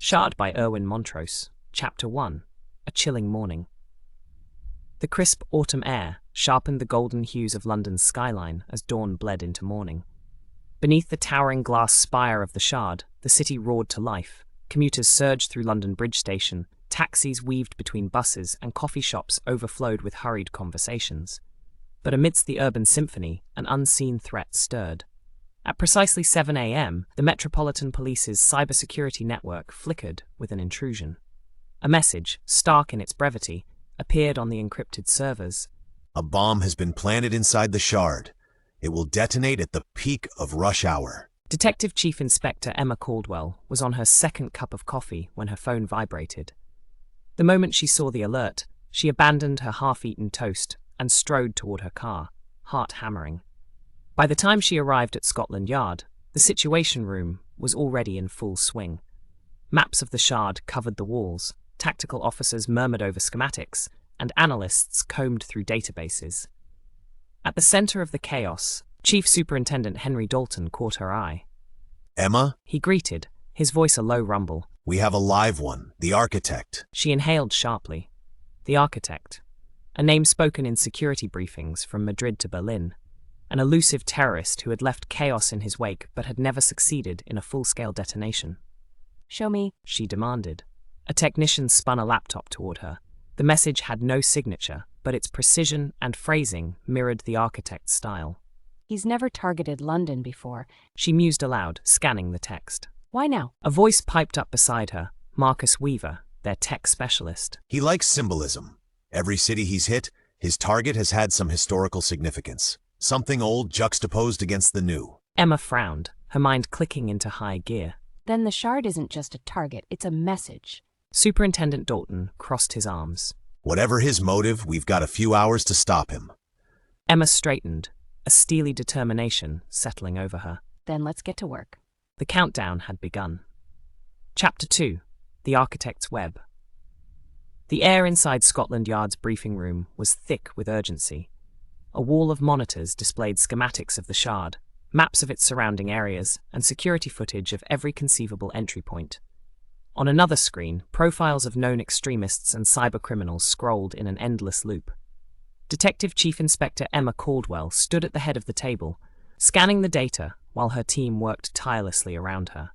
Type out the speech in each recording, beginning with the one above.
SHARD by Irwin Montrose, Chapter 1, A Chilling Morning. The crisp autumn air sharpened the golden hues of London's skyline as dawn bled into morning. Beneath the towering glass spire of the SHARD, the city roared to life. Commuters surged through London Bridge Station, taxis weaved between buses, and coffee shops overflowed with hurried conversations. But amidst the urban symphony, an unseen threat stirred. At precisely 7 a.m., the Metropolitan Police's cybersecurity network flickered with an intrusion. A message, stark in its brevity, appeared on the encrypted servers. A bomb has been planted inside the SHARD. It will detonate at the peak of rush hour. Detective Chief Inspector Emma Caldwell was on her second cup of coffee when her phone vibrated. The moment she saw the alert, she abandoned her half-eaten toast and strode toward her car, heart hammering. By the time she arrived at Scotland Yard, the Situation Room was already in full swing. Maps of the SHARD covered the walls, tactical officers murmured over schematics, and analysts combed through databases. At the center of the chaos, Chief Superintendent Henry Dalton caught her eye. Emma? He greeted, his voice a low rumble. We have a live one, the architect. She inhaled sharply. The architect. A name spoken in security briefings from Madrid to Berlin. An elusive terrorist who had left chaos in his wake but had never succeeded in a full-scale detonation. Show me, she demanded. A technician spun a laptop toward her. The message had no signature, but its precision and phrasing mirrored the architect's style. He's never targeted London before. She mused aloud, scanning the text. Why now? A voice piped up beside her, Marcus Weaver, their tech specialist. He likes symbolism. Every city he's hit, his target has had some historical significance. Something old juxtaposed against the new. Emma frowned, her mind clicking into high gear. Then the SHARD isn't just a target, it's a message. Superintendent Dalton crossed his arms. Whatever his motive, we've got a few hours to stop him. Emma straightened, a steely determination settling over her. Then let's get to work. The countdown had begun. Chapter 2, The Architect's Web. The air inside Scotland Yard's briefing room was thick with urgency. A wall of monitors displayed schematics of the SHARD, maps of its surrounding areas, and security footage of every conceivable entry point. On another screen, profiles of known extremists and cybercriminals scrolled in an endless loop. Detective Chief Inspector Emma Caldwell stood at the head of the table, scanning the data while her team worked tirelessly around her.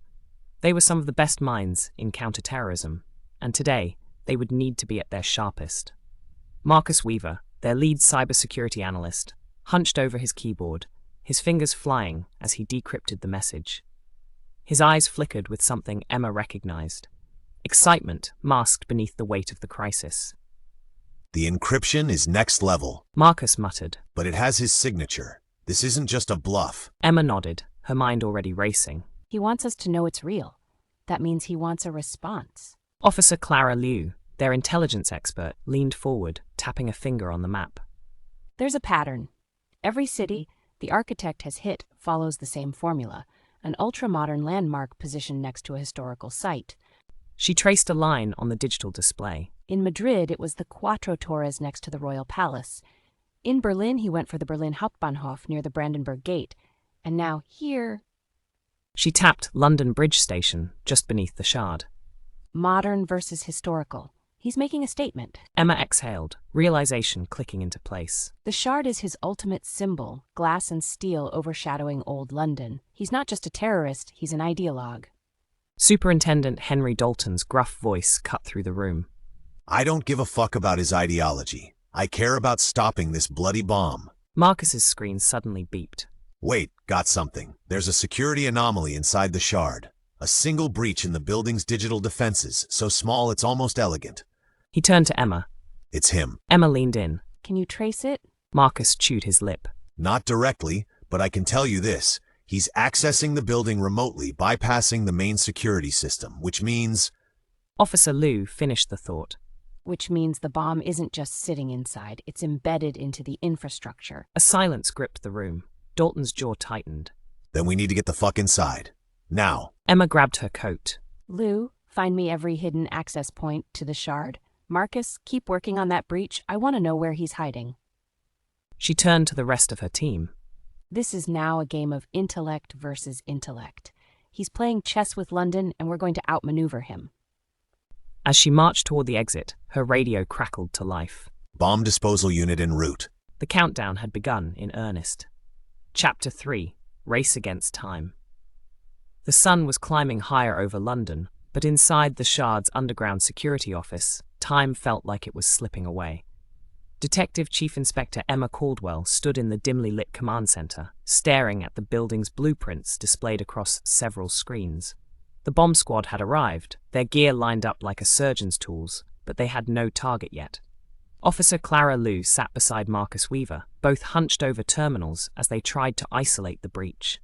They were some of the best minds in counterterrorism, and today they would need to be at their sharpest. Marcus Weaver, their lead cybersecurity analyst, hunched over his keyboard, his fingers flying as he decrypted the message. His eyes flickered with something Emma recognized. Excitement masked beneath the weight of the crisis. The encryption is next level, Marcus muttered. But it has his signature. This isn't just a bluff. Emma nodded, her mind already racing. He wants us to know it's real. That means he wants a response. Officer Clara Liu, their intelligence expert, leaned forward, tapping a finger on the map. There's a pattern. Every city the architect has hit follows the same formula, an ultra-modern landmark positioned next to a historical site. She traced a line on the digital display. In Madrid, it was the Cuatro Torres next to the Royal Palace. In Berlin, he went for the Berlin Hauptbahnhof near the Brandenburg Gate. And now here... She tapped London Bridge Station, just beneath the SHARD. Modern versus historical. He's making a statement. Emma exhaled, realization clicking into place. The SHARD is his ultimate symbol, glass and steel overshadowing old London. He's not just a terrorist, he's an ideologue. Superintendent Henry Dalton's gruff voice cut through the room. I don't give a fuck about his ideology. I care about stopping this bloody bomb. Marcus's screen suddenly beeped. Wait, got something. There's a security anomaly inside the SHARD. A single breach in the building's digital defenses, so small it's almost elegant. He turned to Emma. It's him. Emma leaned in. Can you trace it? Marcus chewed his lip. Not directly, but I can tell you this. He's accessing the building remotely, bypassing the main security system, which means... Officer Liu finished the thought. Which means the bomb isn't just sitting inside, it's embedded into the infrastructure. A silence gripped the room. Dalton's jaw tightened. Then we need to get the fuck inside. Now. Emma grabbed her coat. Lou, find me every hidden access point to the SHARD. Marcus, keep working on that breach. I want to know where he's hiding. She turned to the rest of her team. This is now a game of intellect versus intellect. He's playing chess with London, and we're going to outmaneuver him. As she marched toward the exit, her radio crackled to life. Bomb disposal unit en route. The countdown had begun in earnest. Chapter 3: Race Against Time. The sun was climbing higher over London, but inside the SHARD's underground security office, time felt like it was slipping away. Detective Chief Inspector Emma Caldwell stood in the dimly lit command center, staring at the building's blueprints displayed across several screens. The bomb squad had arrived, their gear lined up like a surgeon's tools, but they had no target yet. Officer Clara Liu sat beside Marcus Weaver, both hunched over terminals as they tried to isolate the breach.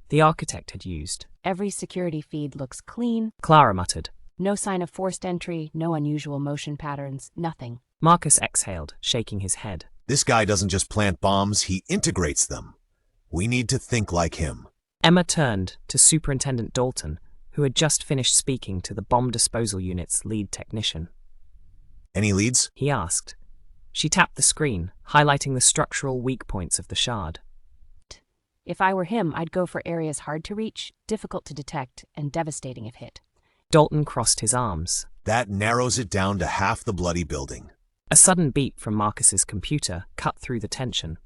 The architect had used. Every security feed looks clean. Clara muttered. No sign of forced entry, no unusual motion patterns, nothing. Marcus exhaled, shaking his head. This guy doesn't just plant bombs, he integrates them. We need to think like him. Emma turned to Superintendent Dalton, who had just finished speaking to the bomb disposal unit's lead technician. Any leads? He asked. She tapped the screen, highlighting the structural weak points of the SHARD. If I were him, I'd go for areas hard to reach, difficult to detect, and devastating if hit. Dalton crossed his arms. That narrows it down to half the bloody building. A sudden beep from Marcus's computer cut through the tension.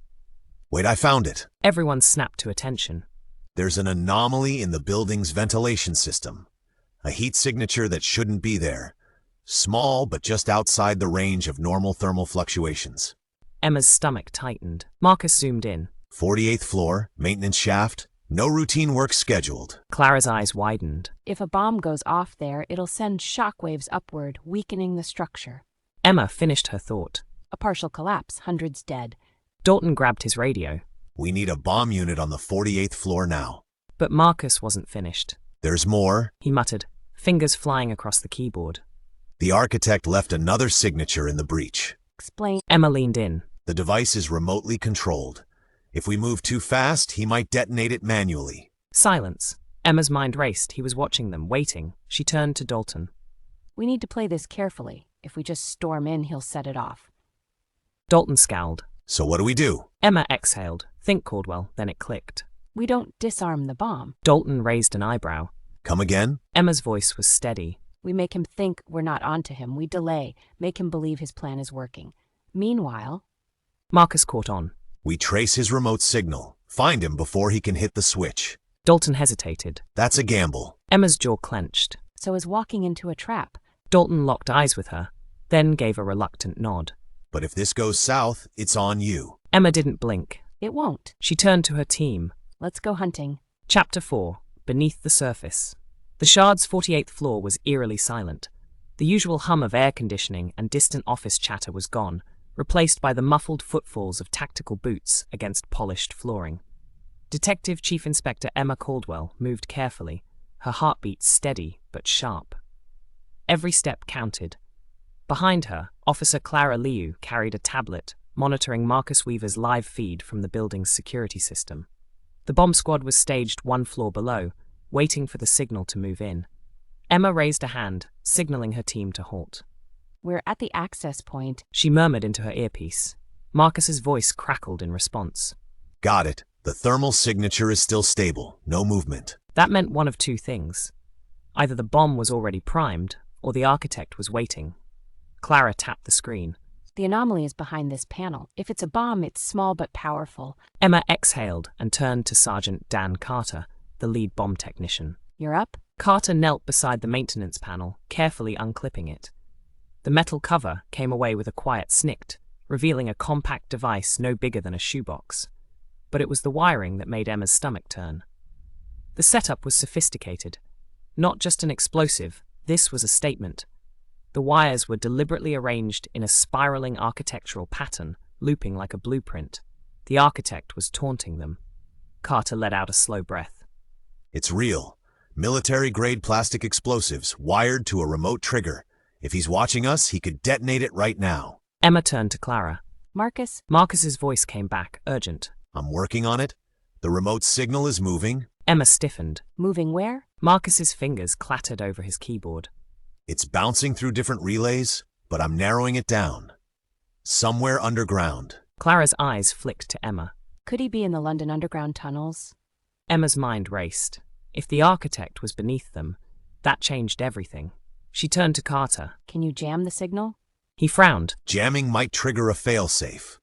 Wait, I found it. Everyone snapped to attention. There's an anomaly in the building's ventilation system. A heat signature that shouldn't be there. Small, but just outside the range of normal thermal fluctuations. Emma's stomach tightened. Marcus zoomed in. 48th floor, maintenance shaft, no routine work scheduled. Clara's eyes widened. If a bomb goes off there, it'll send shockwaves upward, weakening the structure. Emma finished her thought. A partial collapse, hundreds dead. Dalton grabbed his radio. We need a bomb unit on the 48th floor now. But Marcus wasn't finished. There's more, He muttered, fingers flying across the keyboard. The architect left another signature in the breach. Explain. Emma leaned in. The device is remotely controlled. If we move too fast, he might detonate it manually. Silence. Emma's mind raced. He was watching them, waiting. She turned to Dalton. We need to play this carefully. If we just storm in, he'll set it off. Dalton scowled. So what do we do? Emma exhaled. Think, Caldwell. Then it clicked. We don't disarm the bomb. Dalton raised an eyebrow. Come again? Emma's voice was steady. We make him think we're not onto him. We delay, make him believe his plan is working. Meanwhile... Marcus caught on. We trace his remote signal. Find him before he can hit the switch. Dalton hesitated. That's a gamble. Emma's jaw clenched. So is walking into a trap. Dalton locked eyes with her, then gave a reluctant nod. But if this goes south, it's on you. Emma didn't blink. It won't. She turned to her team. Let's go hunting. Chapter 4: Beneath the Surface. The SHARD's 48th floor was eerily silent. The usual hum of air conditioning and distant office chatter was gone, replaced by the muffled footfalls of tactical boots against polished flooring. Detective Chief Inspector Emma Caldwell moved carefully, her heartbeat steady but sharp. Every step counted. Behind her, Officer Clara Liu carried a tablet, monitoring Marcus Weaver's live feed from the building's security system. The bomb squad was staged one floor below, waiting for the signal to move in. Emma raised a hand, signaling her team to halt. We're at the access point. She murmured into her earpiece. Marcus's voice crackled in response. Got it. The thermal signature is still stable. No movement. That meant one of two things. Either the bomb was already primed, or the architect was waiting. Clara tapped the screen. The anomaly is behind this panel. If it's a bomb, it's small but powerful. Emma exhaled and turned to Sergeant Dan Carter, the lead bomb technician. You're up? Carter knelt beside the maintenance panel, carefully unclipping it. The metal cover came away with a quiet snick, revealing a compact device no bigger than a shoebox. But it was the wiring that made Emma's stomach turn. The setup was sophisticated. Not just an explosive, this was a statement. The wires were deliberately arranged in a spiraling architectural pattern, looping like a blueprint. The architect was taunting them. Carter let out a slow breath. It's real. Military-grade plastic explosives wired to a remote trigger. If he's watching us, he could detonate it right now. Emma turned to Clara. Marcus? Marcus's voice came back, urgent. I'm working on it. The remote signal is moving. Emma stiffened. Moving where? Marcus's fingers clattered over his keyboard. It's bouncing through different relays, but I'm narrowing it down. Somewhere underground. Clara's eyes flicked to Emma. Could he be in the London Underground tunnels? Emma's mind raced. If the architect was beneath them, that changed everything. She turned to Carter. Can you jam the signal? He frowned. Jamming might trigger a failsafe.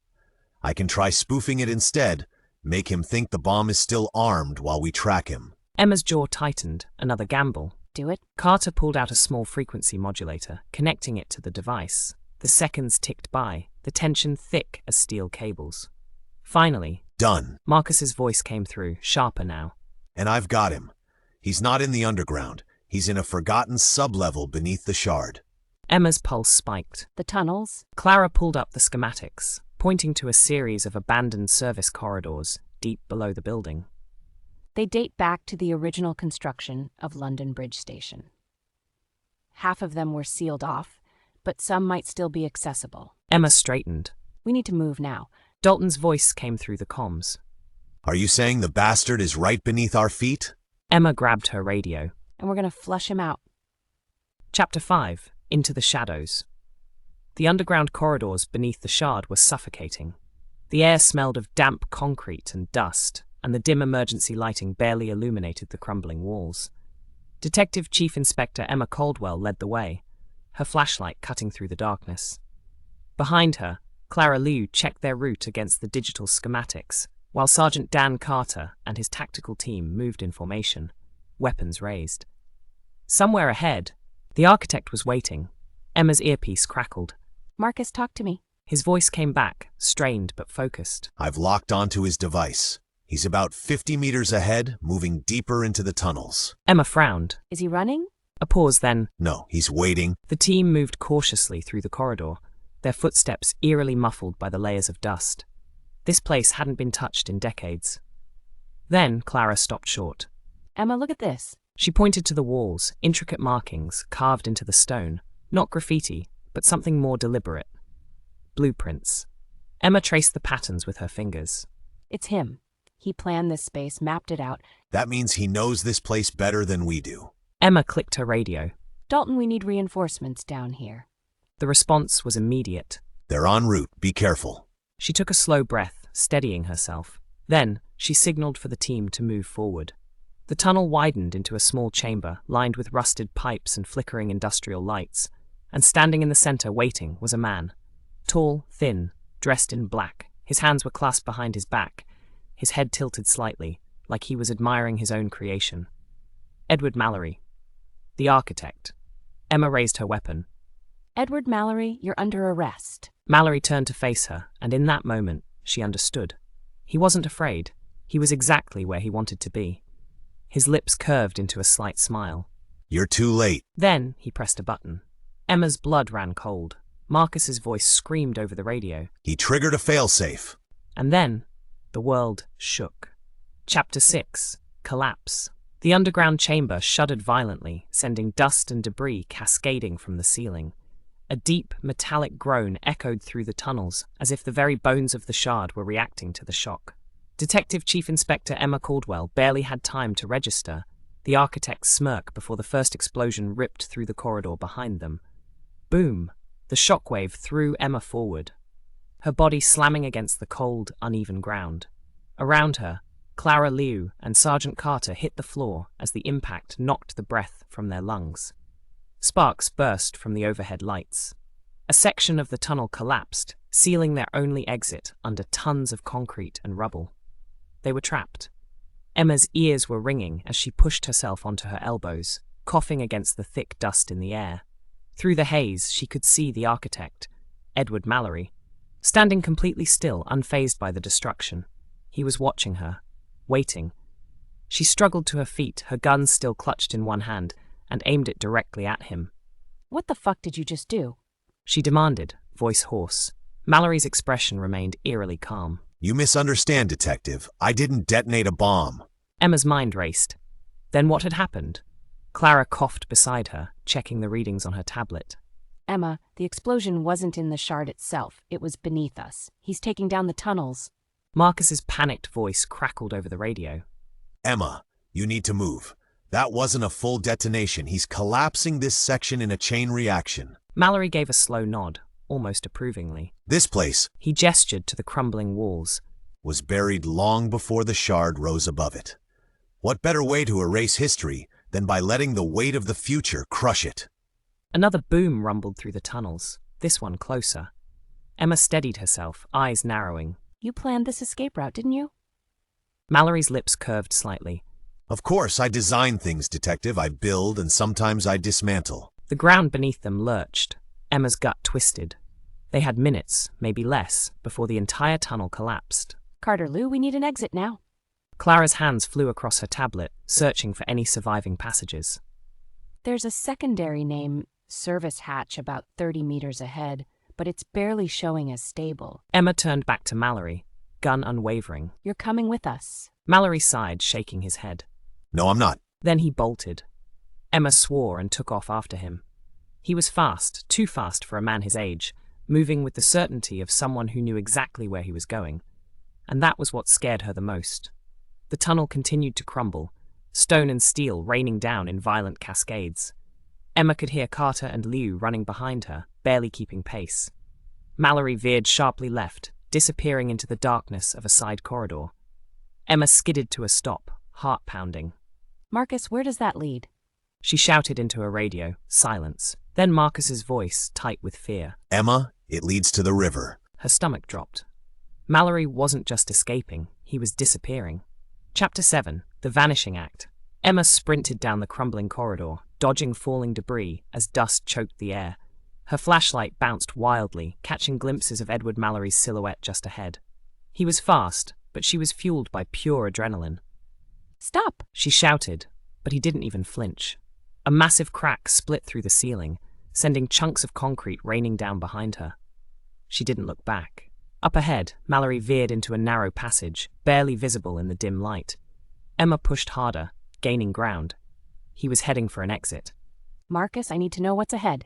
I can try spoofing it instead, make him think the bomb is still armed while we track him. Emma's jaw tightened, another gamble. Do it. Carter pulled out a small frequency modulator, connecting it to the device. The seconds ticked by, the tension thick as steel cables. Finally, Done. Marcus's voice came through, sharper now. And I've got him. He's not in the underground. He's in a forgotten sublevel beneath the shard. Emma's pulse spiked. The tunnels? Clara pulled up the schematics, pointing to a series of abandoned service corridors deep below the building. They date back to the original construction of London Bridge Station. Half of them were sealed off, but some might still be accessible. Emma straightened. We need to move now. Dalton's voice came through the comms. Are you saying the bastard is right beneath our feet? Emma grabbed her radio. And we're going to flush him out. Chapter 5. Into the Shadows. The underground corridors beneath the shard were suffocating. The air smelled of damp concrete and dust, and the dim emergency lighting barely illuminated the crumbling walls. Detective Chief Inspector Emma Caldwell led the way, her flashlight cutting through the darkness. Behind her, Clara Liu checked their route against the digital schematics, while Sergeant Dan Carter and his tactical team moved in formation, weapons raised. Somewhere ahead, the architect was waiting. Emma's earpiece crackled. Marcus, talk to me. His voice came back, strained but focused. I've locked onto his device. He's about 50 meters ahead, moving deeper into the tunnels. Emma frowned. Is he running? A pause then. No, he's waiting. The team moved cautiously through the corridor, their footsteps eerily muffled by the layers of dust. This place hadn't been touched in decades. Then Clara stopped short. Emma, look at this. She pointed to the walls, intricate markings carved into the stone. Not graffiti, but something more deliberate. Blueprints. Emma traced the patterns with her fingers. It's him. He planned this space, mapped it out. That means he knows this place better than we do. Emma clicked her radio. Dalton, we need reinforcements down here. The response was immediate. They're en route. Be careful. She took a slow breath, steadying herself. Then, she signaled for the team to move forward. The tunnel widened into a small chamber lined with rusted pipes and flickering industrial lights, and standing in the center waiting was a man. Tall, thin, dressed in black. His hands were clasped behind his back, his head tilted slightly, like he was admiring his own creation. Edward Mallory. The architect. Emma raised her weapon. Edward Mallory, you're under arrest. Mallory turned to face her, and in that moment, she understood. He wasn't afraid. He was exactly where he wanted to be. His lips curved into a slight smile. You're too late. Then he pressed a button. Emma's blood ran cold. Marcus's voice screamed over the radio. He triggered a failsafe. And then, the world shook. Chapter 6. Collapse. The underground chamber shuddered violently, sending dust and debris cascading from the ceiling. A deep, metallic groan echoed through the tunnels, as if the very bones of the shard were reacting to the shock. Detective Chief Inspector Emma Caldwell barely had time to register the architect's smirk before the first explosion ripped through the corridor behind them. Boom! The shockwave threw Emma forward, her body slamming against the cold, uneven ground. Around her, Clara Liu and Sergeant Carter hit the floor as the impact knocked the breath from their lungs. Sparks burst from the overhead lights. A section of the tunnel collapsed, sealing their only exit under tons of concrete and rubble. They were trapped. Emma's ears were ringing as she pushed herself onto her elbows, coughing against the thick dust in the air. Through the haze, she could see the architect, Edward Mallory, standing completely still, unfazed by the destruction. He was watching her, waiting. She struggled to her feet, her gun still clutched in one hand, and aimed it directly at him. What the fuck did you just do? She demanded, voice hoarse. Mallory's expression remained eerily calm. You misunderstand, Detective. I didn't detonate a bomb. Emma's mind raced. Then what had happened? Clara coughed beside her, checking the readings on her tablet. Emma, the explosion wasn't in the shard itself. It was beneath us. He's taking down the tunnels. Marcus's panicked voice crackled over the radio. Emma, you need to move. That wasn't a full detonation. He's collapsing this section in a chain reaction. Mallory gave a slow nod, almost approvingly. This place, he gestured to the crumbling walls, was buried long before the shard rose above it. What better way to erase history than by letting the weight of the future crush it? Another boom rumbled through the tunnels, this one closer. Emma steadied herself, eyes narrowing. You planned this escape route, didn't you? Mallory's lips curved slightly. Of course, I design things, Detective. I build and sometimes I dismantle. The ground beneath them lurched. Emma's gut twisted. They had minutes, maybe less, before the entire tunnel collapsed. Carter, Lou, we need an exit now. Clara's hands flew across her tablet, searching for any surviving passages. There's a secondary name, service hatch, about 30 meters ahead, but it's barely showing as stable. Emma turned back to Mallory, gun unwavering. You're coming with us. Mallory sighed, shaking his head. No, I'm not. Then he bolted. Emma swore and took off after him. He was fast, too fast for a man his age, moving with the certainty of someone who knew exactly where he was going. And that was what scared her the most. The tunnel continued to crumble, stone and steel raining down in violent cascades. Emma could hear Carter and Liu running behind her, barely keeping pace. Mallory veered sharply left, disappearing into the darkness of a side corridor. Emma skidded to a stop, heart pounding. Marcus, where does that lead? She shouted into a radio, silence. Then Marcus's voice, tight with fear. Emma, it leads to the river. Her stomach dropped. Mallory wasn't just escaping, he was disappearing. Chapter 7, The Vanishing Act. Emma sprinted down the crumbling corridor, dodging falling debris as dust choked the air. Her flashlight bounced wildly, catching glimpses of Edward Mallory's silhouette just ahead. He was fast, but she was fueled by pure adrenaline. Stop! She shouted, but he didn't even flinch. A massive crack split through the ceiling, sending chunks of concrete raining down behind her. She didn't look back. Up ahead, Mallory veered into a narrow passage, barely visible in the dim light. Emma pushed harder, gaining ground. He was heading for an exit. Marcus, I need to know what's ahead.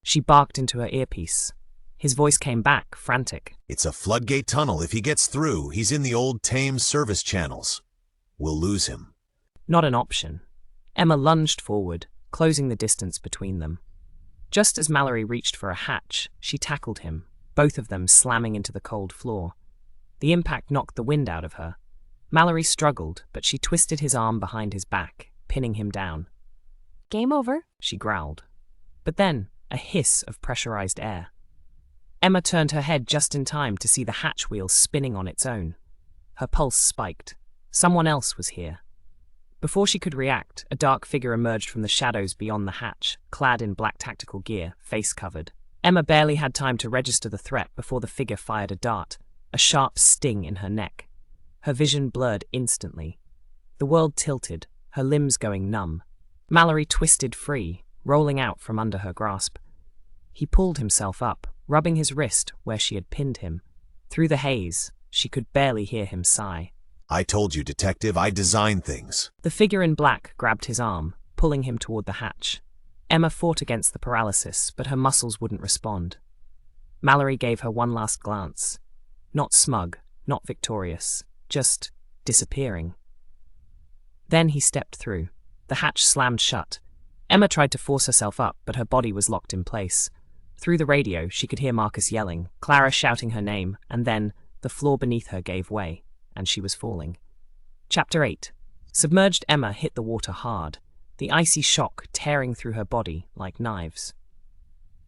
She barked into her earpiece. His voice came back, frantic. It's a floodgate tunnel. If he gets through, he's in the old Thames service channels. We'll lose him. Not an option. Emma lunged forward, closing the distance between them. Just as Mallory reached for a hatch, she tackled him, both of them slamming into the cold floor. The impact knocked the wind out of her. Mallory struggled, but she twisted his arm behind his back, pinning him down. Game over? She growled. But then, a hiss of pressurized air. Emma turned her head just in time to see the hatch wheel spinning on its own. Her pulse spiked. Someone else was here. Before she could react, a dark figure emerged from the shadows beyond the hatch, clad in black tactical gear, face covered. Emma barely had time to register the threat before the figure fired a dart, a sharp sting in her neck. Her vision blurred instantly. The world tilted, her limbs going numb. Mallory twisted free, rolling out from under her grasp. He pulled himself up, rubbing his wrist where she had pinned him. Through the haze, she could barely hear him sigh. I told you, Detective, I design things. The figure in black grabbed his arm, pulling him toward the hatch. Emma fought against the paralysis, but her muscles wouldn't respond. Mallory gave her one last glance. Not smug, not victorious, just disappearing. Then he stepped through. The hatch slammed shut. Emma tried to force herself up, but her body was locked in place. Through the radio, she could hear Marcus yelling, Clara shouting her name, and then the floor beneath her gave way, and she was falling. Chapter 8. Submerged Emma hit the water hard, the icy shock tearing through her body like knives.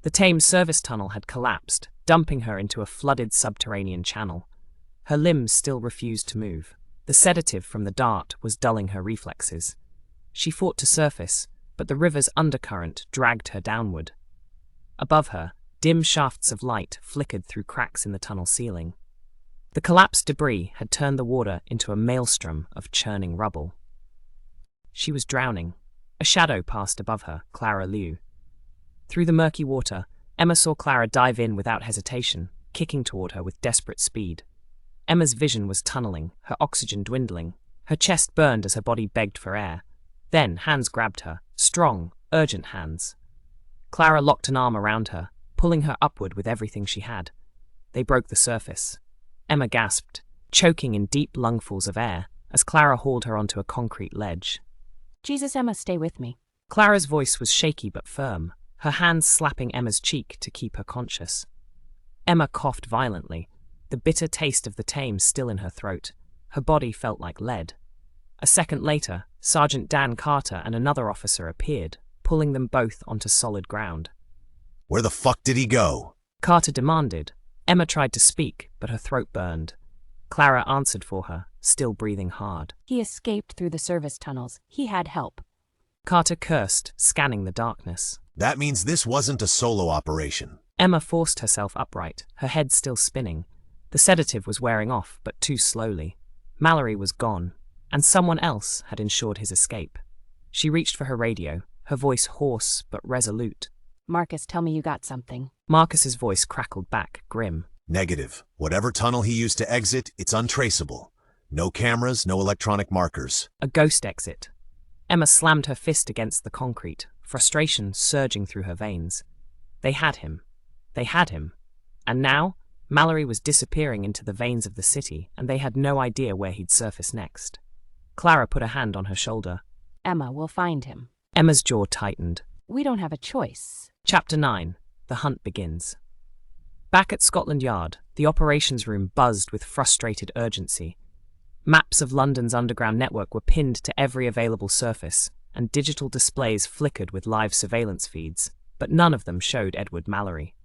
The Thames service tunnel had collapsed, dumping her into a flooded subterranean channel. Her limbs still refused to move. The sedative from the dart was dulling her reflexes. She fought to surface, but the river's undercurrent dragged her downward. Above her, dim shafts of light flickered through cracks in the tunnel ceiling. The collapsed debris had turned the water into a maelstrom of churning rubble. She was drowning. A shadow passed above her, Clara Liu. Through the murky water, Emma saw Clara dive in without hesitation, kicking toward her with desperate speed. Emma's vision was tunneling, her oxygen dwindling. Her chest burned as her body begged for air. Then hands grabbed her, strong, urgent hands. Clara locked an arm around her, pulling her upward with everything she had. They broke the surface. Emma gasped, choking in deep lungfuls of air, as Clara hauled her onto a concrete ledge. Jesus, Emma, stay with me. Clara's voice was shaky but firm, her hands slapping Emma's cheek to keep her conscious. Emma coughed violently, the bitter taste of the Thames still in her throat. Her body felt like lead. A second later, Sergeant Dan Carter and another officer appeared, pulling them both onto solid ground. Where the fuck did he go? Carter demanded. Emma tried to speak, but her throat burned. Clara answered for her, still breathing hard. He escaped through the service tunnels. He had help. Carter cursed, scanning the darkness. That means this wasn't a solo operation. Emma forced herself upright, her head still spinning. The sedative was wearing off, but too slowly. Mallory was gone, and someone else had ensured his escape. She reached for her radio, her voice hoarse but resolute. Marcus, tell me you got something. Marcus's voice crackled back, grim. Negative. Whatever tunnel he used to exit, it's untraceable. No cameras, no electronic markers. A ghost exit. Emma slammed her fist against the concrete, frustration surging through her veins. They had him. They had him. And now, Mallory was disappearing into the veins of the city, and they had no idea where he'd surface next. Clara put a hand on her shoulder. Emma, we'll find him. Emma's jaw tightened. We don't have a choice. Chapter 9. The hunt begins. Back at Scotland Yard, the operations room buzzed with frustrated urgency. Maps of London's underground network were pinned to every available surface, and digital displays flickered with live surveillance feeds, but none of them showed Edward Mallory.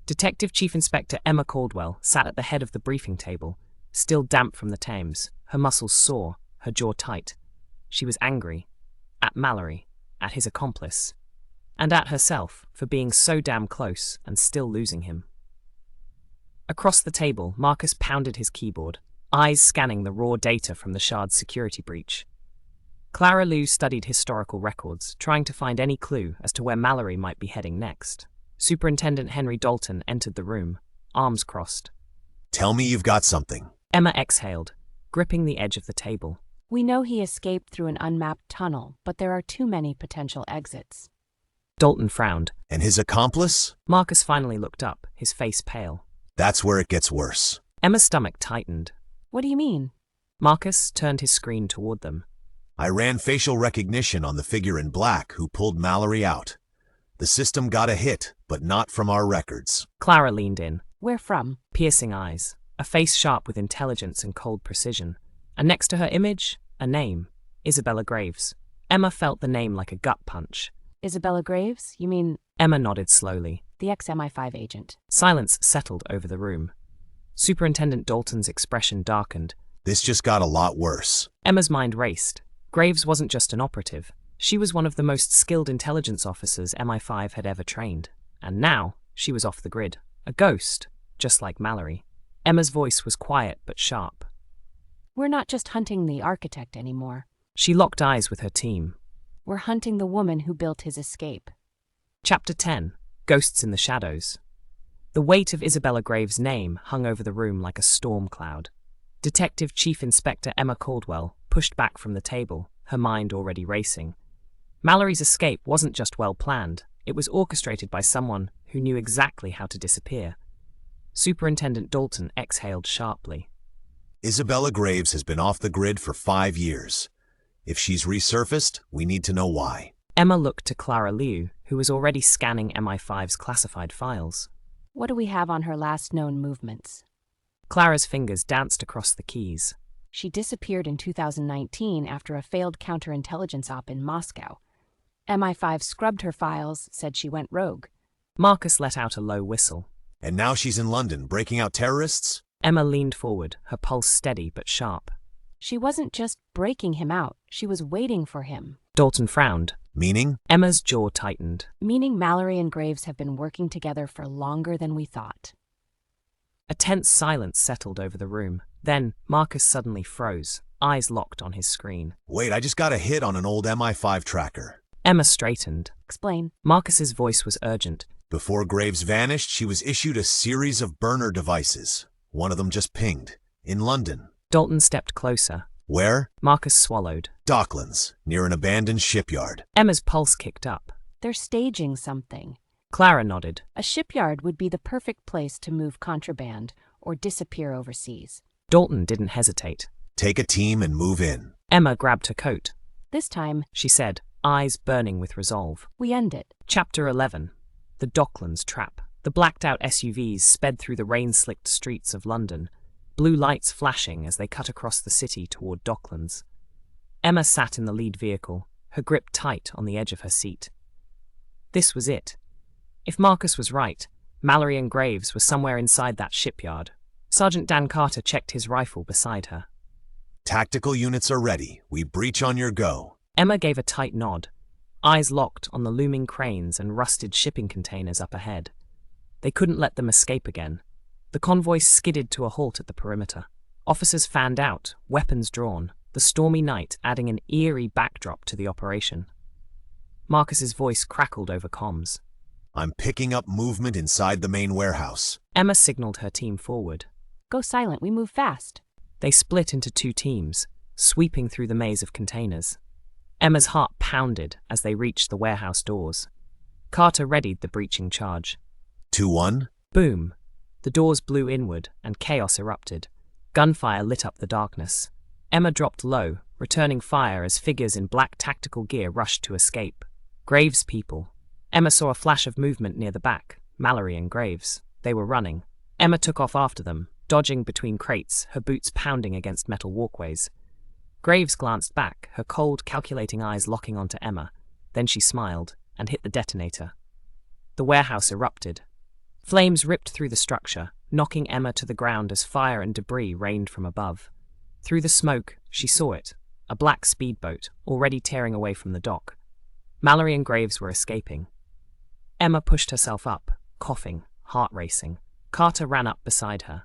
Detective Chief Inspector Emma Caldwell sat at the head of the briefing table, still damp from the Thames, her muscles sore, her jaw tight. She was angry. At Mallory, at his accomplice, and at herself for being so damn close and still losing him. Across the table, Marcus pounded his keyboard, eyes scanning the raw data from the SHARD security breach. Clara Lou studied historical records, trying to find any clue as to where Mallory might be heading next. Superintendent Henry Dalton entered the room, arms crossed. Tell me you've got something. Emma exhaled, gripping the edge of the table. We know he escaped through an unmapped tunnel, but there are too many potential exits. Dalton frowned. And his accomplice? Marcus finally looked up, his face pale. That's where it gets worse. Emma's stomach tightened. What do you mean? Marcus turned his screen toward them. I ran facial recognition on the figure in black who pulled Mallory out. The system got a hit, but not from our records. Clara leaned in. Where from? Piercing eyes, a face sharp with intelligence and cold precision. And next to her image, a name, Isabella Graves. Emma felt the name like a gut punch. Isabella Graves? You mean... Emma nodded slowly. The ex-MI5 agent. Silence settled over the room. Superintendent Dalton's expression darkened. This just got a lot worse. Emma's mind raced. Graves wasn't just an operative. She was one of the most skilled intelligence officers MI5 had ever trained. And now, she was off the grid. A ghost, just like Mallory. Emma's voice was quiet but sharp. We're not just hunting the architect anymore. She locked eyes with her team. We're hunting the woman who built his escape. Chapter 10. Ghosts in the Shadows. The weight of Isabella Graves' name hung over the room like a storm cloud. Detective Chief Inspector Emma Caldwell pushed back from the table, her mind already racing. Mallory's escape wasn't just well planned, it was orchestrated by someone who knew exactly how to disappear. Superintendent Dalton exhaled sharply. Isabella Graves has been off the grid for 5 years. If she's resurfaced, we need to know why. Emma looked to Clara Liu, who was already scanning MI5's classified files. What do we have on her last known movements? Clara's fingers danced across the keys. She disappeared in 2019 after a failed counterintelligence op in Moscow. MI5 scrubbed her files, said she went rogue. Marcus let out a low whistle. And now she's in London, breaking out terrorists? Emma leaned forward, her pulse steady but sharp. She wasn't just breaking him out, she was waiting for him. Dalton frowned. Meaning? Emma's jaw tightened. Meaning Mallory and Graves have been working together for longer than we thought. A tense silence settled over the room. Then, Marcus suddenly froze, eyes locked on his screen. Wait, I just got a hit on an old MI5 tracker. Emma straightened. Explain. Marcus's voice was urgent. Before Graves vanished, she was issued a series of burner devices. One of them just pinged. In London. Dalton stepped closer. Where? Marcus swallowed. Docklands, near an abandoned shipyard. Emma's pulse kicked up. They're staging something. Clara nodded. A shipyard would be the perfect place to move contraband or disappear overseas. Dalton didn't hesitate. Take a team and move in. Emma grabbed her coat. This time, She said, eyes burning with resolve. we end it. Chapter 11. The Docklands Trap. The blacked-out SUVs sped through the rain-slicked streets of London, blue lights flashing as they cut across the city toward Docklands. Emma sat in the lead vehicle, her grip tight on the edge of her seat. This was it. If Marcus was right, Mallory and Graves were somewhere inside that shipyard. Sergeant Dan Carter checked his rifle beside her. Tactical units are ready. We breach on your go. Emma gave a tight nod, eyes locked on the looming cranes and rusted shipping containers up ahead. They couldn't let them escape again. The convoy skidded to a halt at the perimeter. Officers fanned out, weapons drawn, the stormy night adding an eerie backdrop to the operation. Marcus's voice crackled over comms. I'm picking up movement inside the main warehouse. Emma signaled her team forward. Go silent, we move fast. They split into two teams, sweeping through the maze of containers. Emma's heart pounded as they reached the warehouse doors. Carter readied the breaching charge. 2-1. Boom! The doors blew inward and chaos erupted. Gunfire lit up the darkness. Emma dropped low, returning fire as figures in black tactical gear rushed to escape. Graves' people. Emma saw a flash of movement near the back. Mallory and Graves. They were running. Emma took off after them, dodging between crates, her boots pounding against metal walkways. Graves glanced back, her cold, calculating eyes locking onto Emma. Then she smiled and hit the detonator. The warehouse erupted. Flames ripped through the structure, knocking Emma to the ground as fire and debris rained from above. Through the smoke, she saw it, a black speedboat, already tearing away from the dock. Mallory and Graves were escaping. Emma pushed herself up, coughing, heart racing. Carter ran up beside her.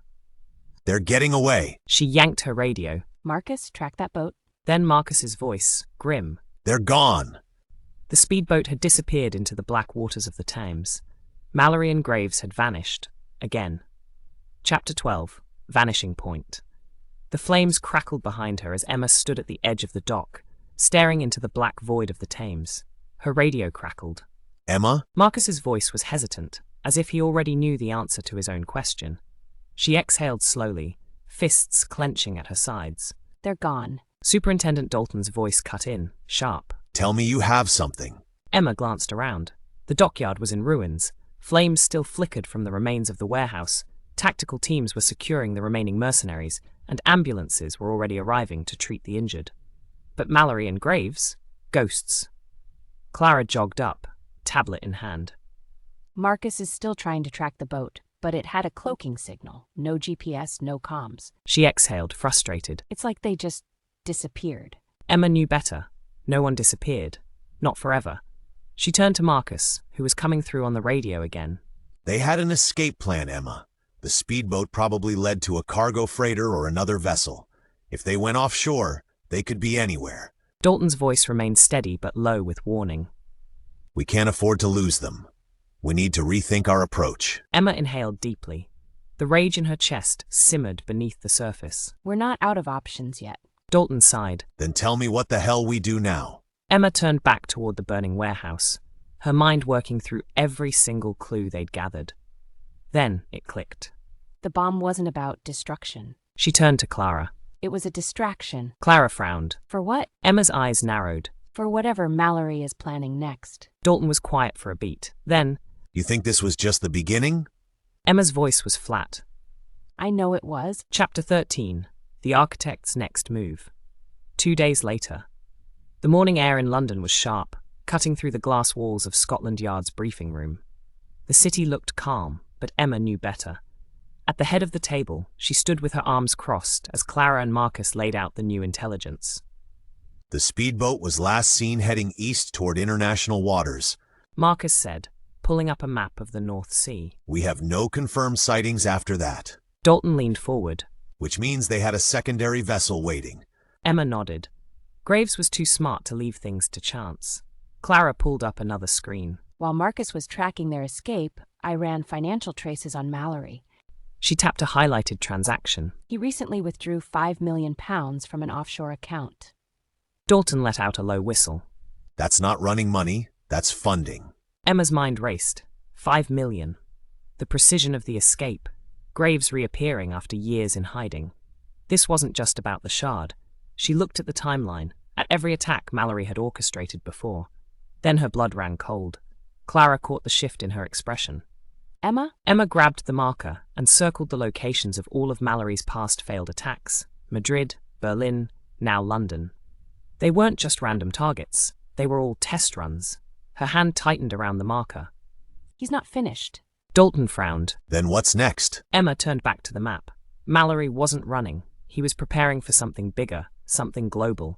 They're getting away. She yanked her radio. Marcus, track that boat. Then Marcus's voice, grim. They're gone. The speedboat had disappeared into the black waters of the Thames. Mallory and Graves had vanished. Again. Chapter 12. Vanishing Point. The flames crackled behind her as Emma stood at the edge of the dock, staring into the black void of the Thames. Her radio crackled. Emma? Marcus's voice was hesitant, as if he already knew the answer to his own question. She exhaled slowly, fists clenching at her sides. They're gone. Superintendent Dalton's voice cut in, sharp. Tell me you have something. Emma glanced around. The dockyard was in ruins. Flames still flickered from the remains of the warehouse. Tactical teams were securing the remaining mercenaries, and ambulances were already arriving to treat the injured. But Mallory and Graves? Ghosts. Clara jogged up, tablet in hand. Marcus is still trying to track the boat, but it had a cloaking signal. No GPS, no comms. She exhaled, frustrated. It's like they just disappeared. Emma knew better. No one disappeared. Not forever. She turned to Marcus, who was coming through on the radio again. They had an escape plan, Emma. The speedboat probably led to a cargo freighter or another vessel. If they went offshore, they could be anywhere. Dalton's voice remained steady but low with warning. We can't afford to lose them. We need to rethink our approach. Emma inhaled deeply. The rage in her chest simmered beneath the surface. We're not out of options yet. Dalton sighed. Then tell me what the hell we do now. Emma turned back toward the burning warehouse, her mind working through every single clue they'd gathered. Then it clicked. The bomb wasn't about destruction. She turned to Clara. It was a distraction. Clara frowned. For what? Emma's eyes narrowed. For whatever Mallory is planning next. Dalton was quiet for a beat. Then, You think this was just the beginning? Emma's voice was flat. I know it was. Chapter 13. The Architect's Next Move. 2 days later. The morning air in London was sharp, cutting through the glass walls of Scotland Yard's briefing room. The city looked calm, but Emma knew better. At the head of the table, she stood with her arms crossed as Clara and Marcus laid out the new intelligence. The speedboat was last seen heading east toward international waters. Marcus said, pulling up a map of the North Sea. We have no confirmed sightings after that. Dalton leaned forward. Which means they had a secondary vessel waiting. Emma nodded. Graves was too smart to leave things to chance. Clara pulled up another screen. While Marcus was tracking their escape, I ran financial traces on Mallory. She tapped a highlighted transaction. He recently withdrew £5 million from an offshore account. Dalton let out a low whistle. That's not running money, that's funding. Emma's mind raced. 5 million. The precision of the escape. Graves reappearing after years in hiding. This wasn't just about the SHARD. She looked at the timeline, at every attack Mallory had orchestrated before. Then her blood ran cold. Clara caught the shift in her expression. Emma? Emma grabbed the marker and circled the locations of all of Mallory's past failed attacks. Madrid, Berlin, now London. They weren't just random targets. They were all test runs. Her hand tightened around the marker. He's not finished. Dalton frowned. Then what's next? Emma turned back to the map. Mallory wasn't running. He was preparing for something bigger, something global.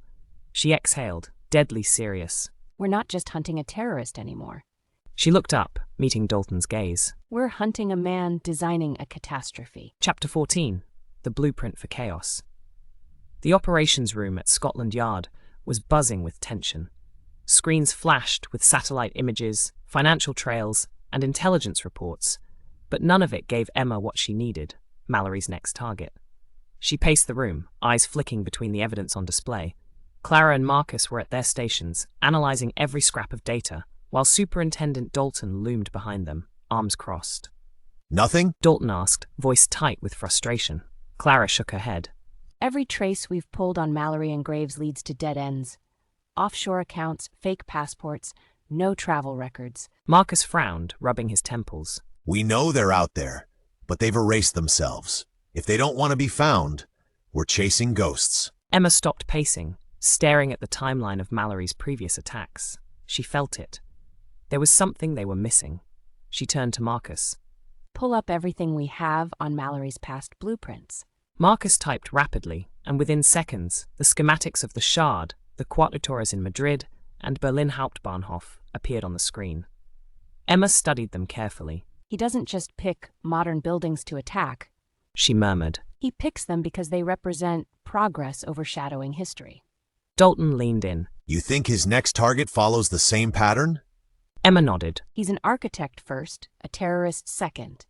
She exhaled, deadly serious. We're not just hunting a terrorist anymore. She looked up, meeting Dalton's gaze. We're hunting a man designing a catastrophe. Chapter 14. The Blueprint for Chaos. The operations room at Scotland Yard was buzzing with tension. Screens flashed with satellite images, financial trails, and intelligence reports, but none of it gave Emma what she needed, Mallory's next target. She paced the room, eyes flicking between the evidence on display. Clara and Marcus were at their stations, analyzing every scrap of data, while Superintendent Dalton loomed behind them, arms crossed. Nothing? Dalton asked, voice tight with frustration. Clara shook her head. Every trace we've pulled on Mallory and Graves leads to dead ends. Offshore accounts, fake passports, no travel records. Marcus frowned, rubbing his temples. We know they're out there, but they've erased themselves. If they don't want to be found, we're chasing ghosts. Emma stopped pacing, staring at the timeline of Mallory's previous attacks. She felt it. There was something they were missing. She turned to Marcus. Pull up everything we have on Mallory's past blueprints. Marcus typed rapidly, and within seconds, the schematics of the SHARD, the Quatuors in Madrid, and Berlin Hauptbahnhof appeared on the screen. Emma studied them carefully. He doesn't just pick modern buildings to attack. She murmured. He picks them because they represent progress overshadowing history. Dalton leaned in. You think his next target follows the same pattern? Emma nodded. He's an architect first, a terrorist second.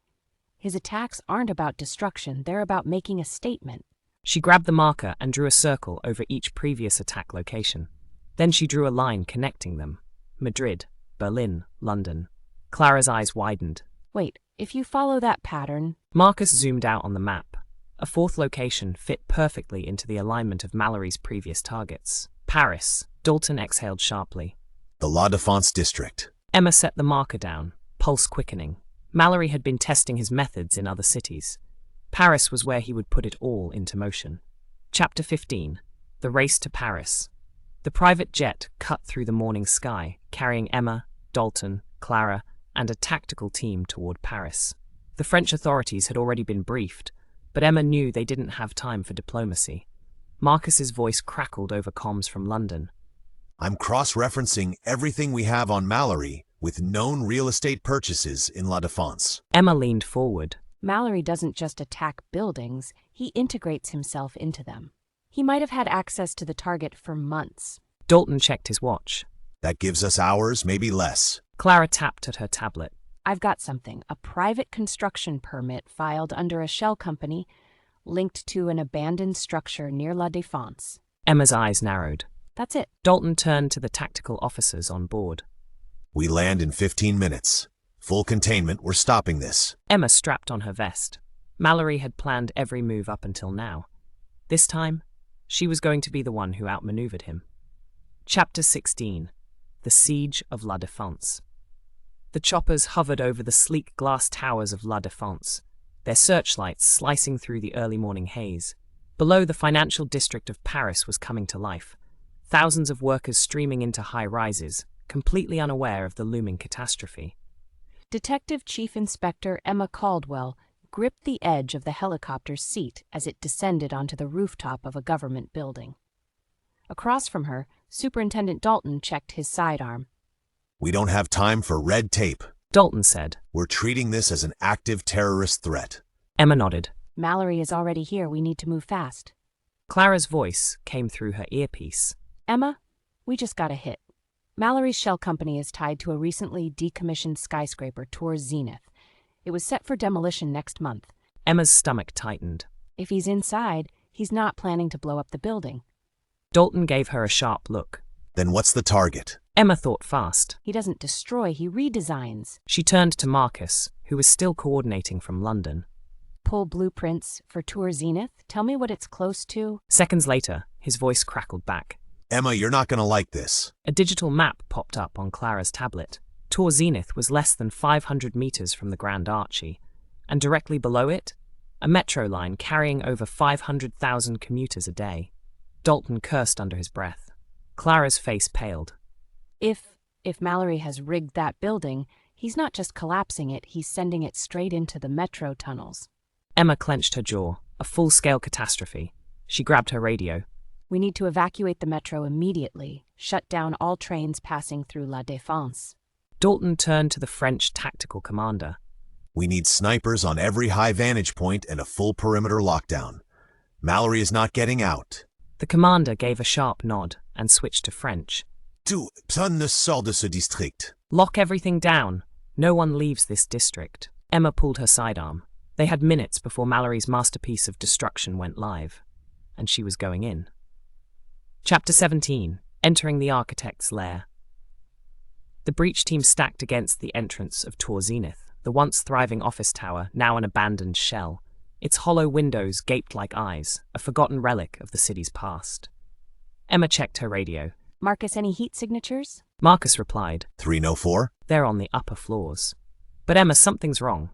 His attacks aren't about destruction, they're about making a statement. She grabbed the marker and drew a circle over each previous attack location. Then she drew a line connecting them. Madrid, Berlin, London. Clara's eyes widened. Wait, if you follow that pattern... Marcus zoomed out on the map. A fourth location fit perfectly into the alignment of Mallory's previous targets. Paris. Dalton exhaled sharply. The La Défense district. Emma set the marker down, pulse quickening. Mallory had been testing his methods in other cities. Paris was where he would put it all into motion. Chapter 15. The Race to Paris. The private jet cut through the morning sky, carrying Emma, Dalton, Clara, and a tactical team toward Paris. The French authorities had already been briefed, but Emma knew they didn't have time for diplomacy. Marcus's voice crackled over comms from London. I'm cross-referencing everything we have on Mallory with known real estate purchases in La Défense. Emma leaned forward. Mallory doesn't just attack buildings, he integrates himself into them. He might have had access to the target for months. Dalton checked his watch. That gives us hours, maybe less. Clara tapped at her tablet. I've got something. A private construction permit filed under a shell company linked to an abandoned structure near La Défense. Emma's eyes narrowed. That's it. Dalton turned to the tactical officers on board. We land in 15 minutes. Full containment, we're stopping this. Emma strapped on her vest. Mallory had planned every move up until now. This time, she was going to be the one who outmaneuvered him. Chapter 16. The Siege of La Défense. The choppers hovered over the sleek glass towers of La Défense, their searchlights slicing through the early morning haze. Below, the financial district of Paris was coming to life, thousands of workers streaming into high rises, completely unaware of the looming catastrophe. Detective Chief Inspector Emma Caldwell gripped the edge of the helicopter's seat as it descended onto the rooftop of a government building. Across from her, Superintendent Dalton checked his sidearm. We don't have time for red tape, Dalton said. We're treating this as an active terrorist threat. Emma nodded. Mallory is already here. We need to move fast. Clara's voice came through her earpiece. Emma, we just got a hit. Mallory's shell company is tied to a recently decommissioned skyscraper towards Zenith. It was set for demolition next month. Emma's stomach tightened. If he's inside, he's not planning to blow up the building. Dalton gave her a sharp look. Then what's the target? Emma thought fast. He doesn't destroy, he redesigns. She turned to Marcus, who was still coordinating from London. Pull blueprints for Tour Zenith? Tell me what it's close to. Seconds later, his voice crackled back. Emma, you're not going to like this. A digital map popped up on Clara's tablet. Tour Zenith was less than 500 meters from the Grand Archie, and directly below it, a metro line carrying over 500,000 commuters a day. Dalton cursed under his breath. Clara's face paled. If If Mallory has rigged that building, he's not just collapsing it, he's sending it straight into the metro tunnels. Emma clenched her jaw. A full-scale catastrophe. She grabbed her radio. We need to evacuate the metro immediately. Shut down all trains passing through La Défense. Dalton turned to the French tactical commander. We need snipers on every high vantage point and a full perimeter lockdown. Mallory is not getting out. The commander gave a sharp nod and switched to French. Tout, personne ne sort de ce district. Lock everything down. No one leaves this district. Emma pulled her sidearm. They had minutes before Mallory's masterpiece of destruction went live, and she was going in. Chapter 17. Entering the Architect's Lair. The breach team stacked against the entrance of Tour Zenith, the once thriving office tower, now an abandoned shell. Its hollow windows gaped like eyes, a forgotten relic of the city's past. Emma checked her radio. Marcus, any heat signatures? Marcus replied. 304? They're on the upper floors. But Emma, something's wrong.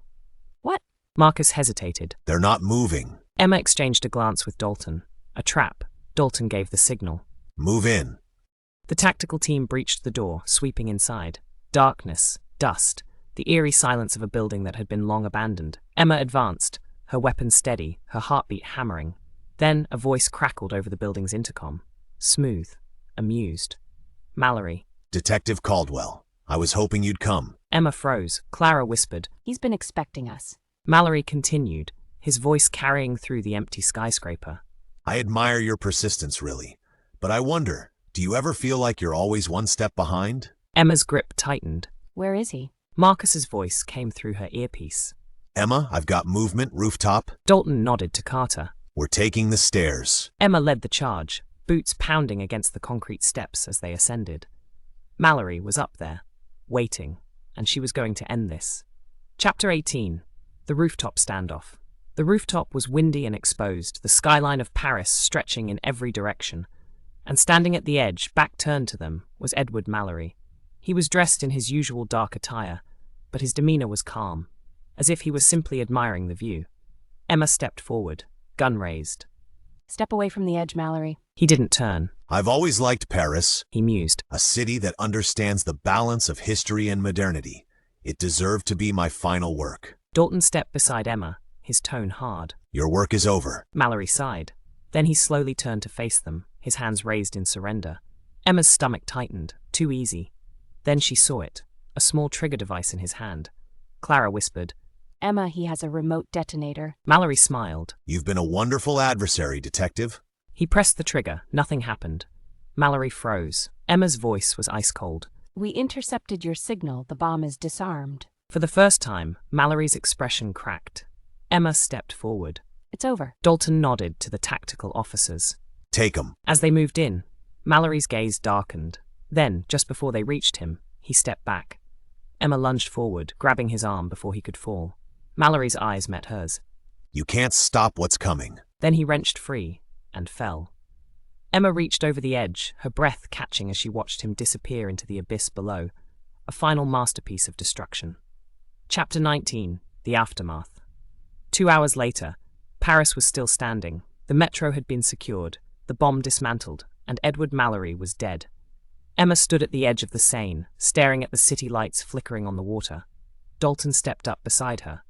What? Marcus hesitated. They're not moving. Emma exchanged a glance with Dalton. A trap. Dalton gave the signal. Move in. The tactical team breached the door, sweeping inside. Darkness, dust, the eerie silence of a building that had been long abandoned. Emma advanced, her weapon steady, her heartbeat hammering. Then a voice crackled over the building's intercom. Smooth, amused. Mallory. Detective Caldwell. I was hoping you'd come. Emma froze. Clara whispered. He's been expecting us. Mallory continued, his voice carrying through the empty skyscraper. I admire your persistence, really. But I wonder, do you ever feel like you're always one step behind? Emma's grip tightened. Where is he? Marcus's voice came through her earpiece. Emma, I've got movement, rooftop. Dalton nodded to Carter. We're taking the stairs. Emma led the charge, boots pounding against the concrete steps as they ascended. Mallory was up there, waiting, and she was going to end this. Chapter 18. The Rooftop Standoff. The rooftop was windy and exposed, the skyline of Paris stretching in every direction. And standing at the edge, back turned to them, was Edward Mallory. He was dressed in his usual dark attire, but his demeanor was calm, as if he was simply admiring the view. Emma stepped forward, gun raised. Step away from the edge, Mallory. He didn't turn. I've always liked Paris, He mused. a city that understands the balance of history and modernity. It deserved to be my final work. Dalton stepped beside Emma, his tone hard. Your work is over. Mallory sighed. Then he slowly turned to face them, his hands raised in surrender. Emma's stomach tightened. Too easy. Then she saw it, a small trigger device in his hand. Clara whispered. Emma, he has a remote detonator. Mallory smiled. You've been a wonderful adversary, Detective. He pressed the trigger. Nothing happened. Mallory froze. Emma's voice was ice cold. We intercepted your signal. The bomb is disarmed. For the first time, Mallory's expression cracked. Emma stepped forward. It's over. Dalton nodded to the tactical officers. Take 'em. As they moved in, Mallory's gaze darkened. Then, just before they reached him, he stepped back. Emma lunged forward, grabbing his arm before he could fall. Mallory's eyes met hers. You can't stop what's coming. Then he wrenched free and fell. Emma reached over the edge, her breath catching as she watched him disappear into the abyss below, a final masterpiece of destruction. Chapter 19. The Aftermath. 2 hours later, Paris was still standing. The metro had been secured, the bomb dismantled, and Edward Mallory was dead. Emma stood at the edge of the Seine, staring at the city lights flickering on the water. Dalton stepped up beside her.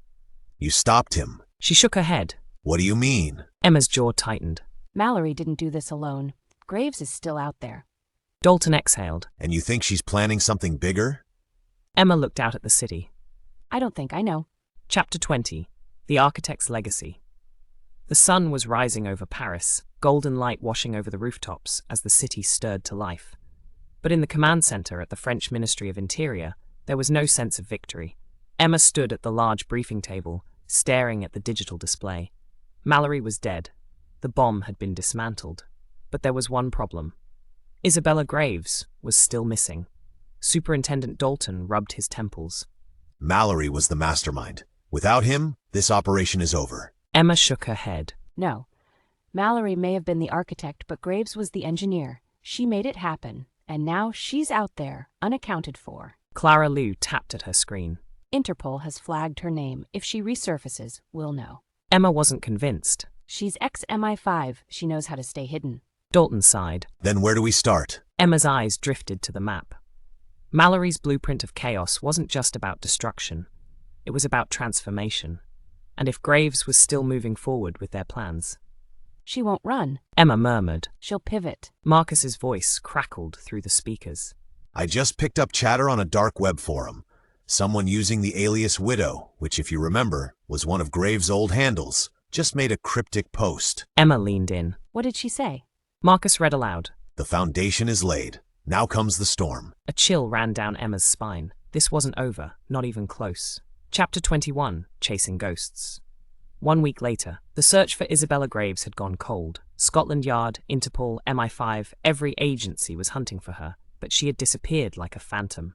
You stopped him. She shook her head. What do you mean? Emma's jaw tightened. Mallory didn't do this alone. Graves is still out there. Dalton exhaled. And you think she's planning something bigger? Emma looked out at the city. I don't think I know. Chapter 20. The Architect's Legacy. The sun was rising over Paris, golden light washing over the rooftops as the city stirred to life. But in the command center at the French Ministry of Interior, there was no sense of victory. Emma stood at the large briefing table, staring at the digital display. Mallory was dead. The bomb had been dismantled. But there was one problem. Isabella Graves was still missing. Superintendent Dalton rubbed his temples. Mallory was the mastermind. Without him, this operation is over. Emma shook her head. No. Mallory may have been the architect, but Graves was the engineer. She made it happen, and now she's out there, unaccounted for. Clara Liu tapped at her screen. Interpol has flagged her name. If she resurfaces, we'll know. Emma wasn't convinced. She's ex-MI5. She knows how to stay hidden. Dalton sighed. Then where do we start? Emma's eyes drifted to the map. Mallory's blueprint of chaos wasn't just about destruction. It was about transformation. And if Graves was still moving forward with their plans. She won't run. Emma murmured. She'll pivot. Marcus's voice crackled through the speakers. I just picked up chatter on a dark web forum. Someone using the alias Widow, which if you remember, was one of Graves' old handles, just made a cryptic post. Emma leaned in. What did she say? Marcus read aloud. The foundation is laid. Now comes the storm. A chill ran down Emma's spine. This wasn't over, not even close. Chapter 21, Chasing Ghosts. 1 week later, the search for Isabella Graves had gone cold. Scotland Yard, Interpol, MI5, every agency was hunting for her, but she had disappeared like a phantom.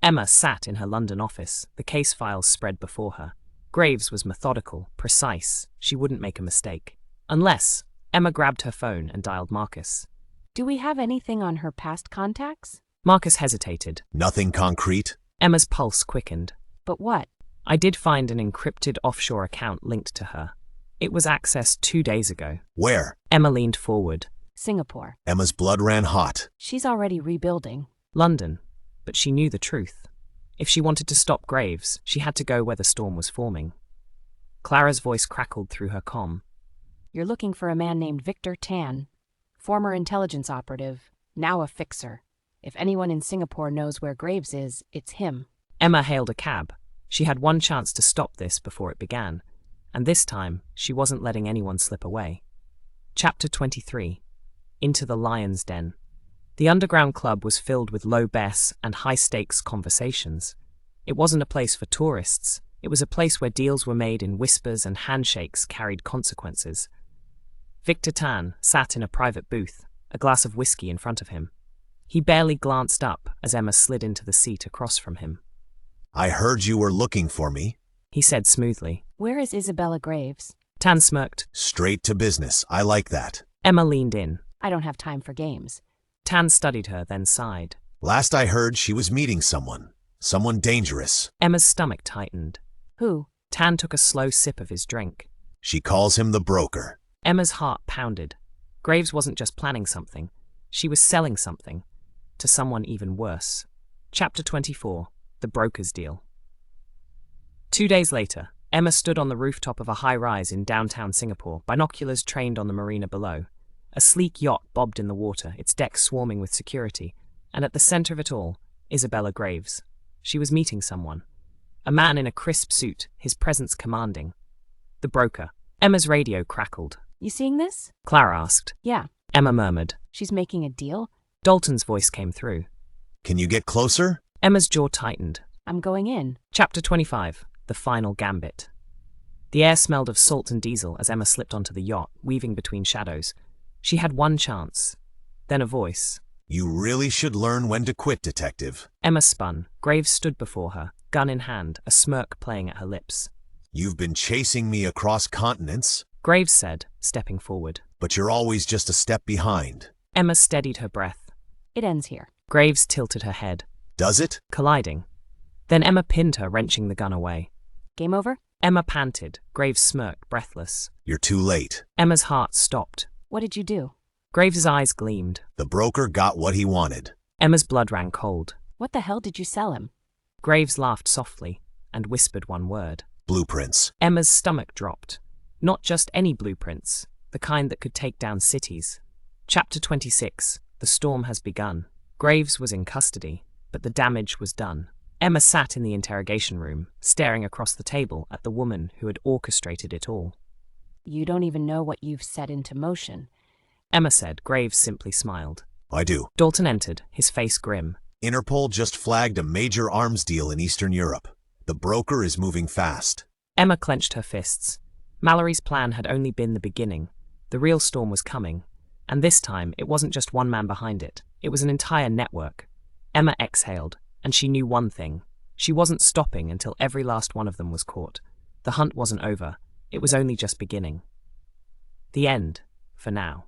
Emma sat in her London office, the case files spread before her. Graves was methodical, precise. She wouldn't make a mistake. Unless, Emma grabbed her phone and dialed Marcus. Do we have anything on her past contacts? Marcus hesitated. Nothing concrete? Emma's pulse quickened. But what? I did find an encrypted offshore account linked to her. It was accessed 2 days ago. Where? Emma leaned forward. Singapore. Emma's blood ran hot. She's already rebuilding. London. But she knew the truth. If she wanted to stop Graves, she had to go where the storm was forming. Clara's voice crackled through her comm. You're looking for a man named Victor Tan, former intelligence operative, now a fixer. If anyone in Singapore knows where Graves is, it's him. Emma hailed a cab. She had one chance to stop this before it began, and this time she wasn't letting anyone slip away. Chapter 23. Into the Lion's Den. The underground club was filled with low bess and high-stakes conversations. It wasn't a place for tourists. It was a place where deals were made in whispers and handshakes carried consequences. Victor Tan sat in a private booth, a glass of whiskey in front of him. He barely glanced up as Emma slid into the seat across from him. I heard you were looking for me, he said smoothly. Where is Isabella Graves? Tan smirked. Straight to business. I like that. Emma leaned in. I don't have time for games. Tan studied her, then sighed. Last I heard, she was meeting someone. Someone dangerous. Emma's stomach tightened. Who? Tan took a slow sip of his drink. She calls him the broker. Emma's heart pounded. Graves wasn't just planning something. She was selling something. To someone even worse. Chapter 24. The Broker's Deal. 2 days later, Emma stood on the rooftop of a high-rise in downtown Singapore, binoculars trained on the marina below. A sleek yacht bobbed in the water, its deck swarming with security, and at the center of it all, Isabella Graves. She was meeting someone. A man in a crisp suit, his presence commanding. The broker. Emma's radio crackled. You seeing this? Clara asked. Yeah. Emma murmured. She's making a deal? Dalton's voice came through. Can you get closer? Emma's jaw tightened. I'm going in. Chapter 25. The Final Gambit. The air smelled of salt and diesel as Emma slipped onto the yacht, weaving between shadows. She had one chance. Then a voice. You really should learn when to quit, detective. Emma spun. Graves stood before her, gun in hand, a smirk playing at her lips. You've been chasing me across continents, Graves said, stepping forward. but you're always just a step behind. Emma steadied her breath. It ends here. Graves tilted her head. Does it? Colliding. Then Emma pinned her, wrenching the gun away. Game over? Emma panted. Graves smirked, breathless. You're too late. Emma's heart stopped. What did you do? Graves' eyes gleamed. The broker got what he wanted. Emma's blood ran cold. What the hell did you sell him? Graves laughed softly and whispered one word. Blueprints. Emma's stomach dropped. Not just any blueprints, the kind that could take down cities. Chapter 26. The storm has begun. Graves was in custody, but the damage was done. Emma sat in the interrogation room, staring across the table at the woman who had orchestrated it all. You don't even know what you've set into motion. Emma said. Graves simply smiled. I do. Dalton entered, his face grim. Interpol just flagged a major arms deal in Eastern Europe. The broker is moving fast. Emma clenched her fists. Mallory's plan had only been the beginning. The real storm was coming. And this time, it wasn't just one man behind it. It was an entire network. Emma exhaled, and she knew one thing. She wasn't stopping until every last one of them was caught. The hunt wasn't over. It was only just beginning. The end, for now.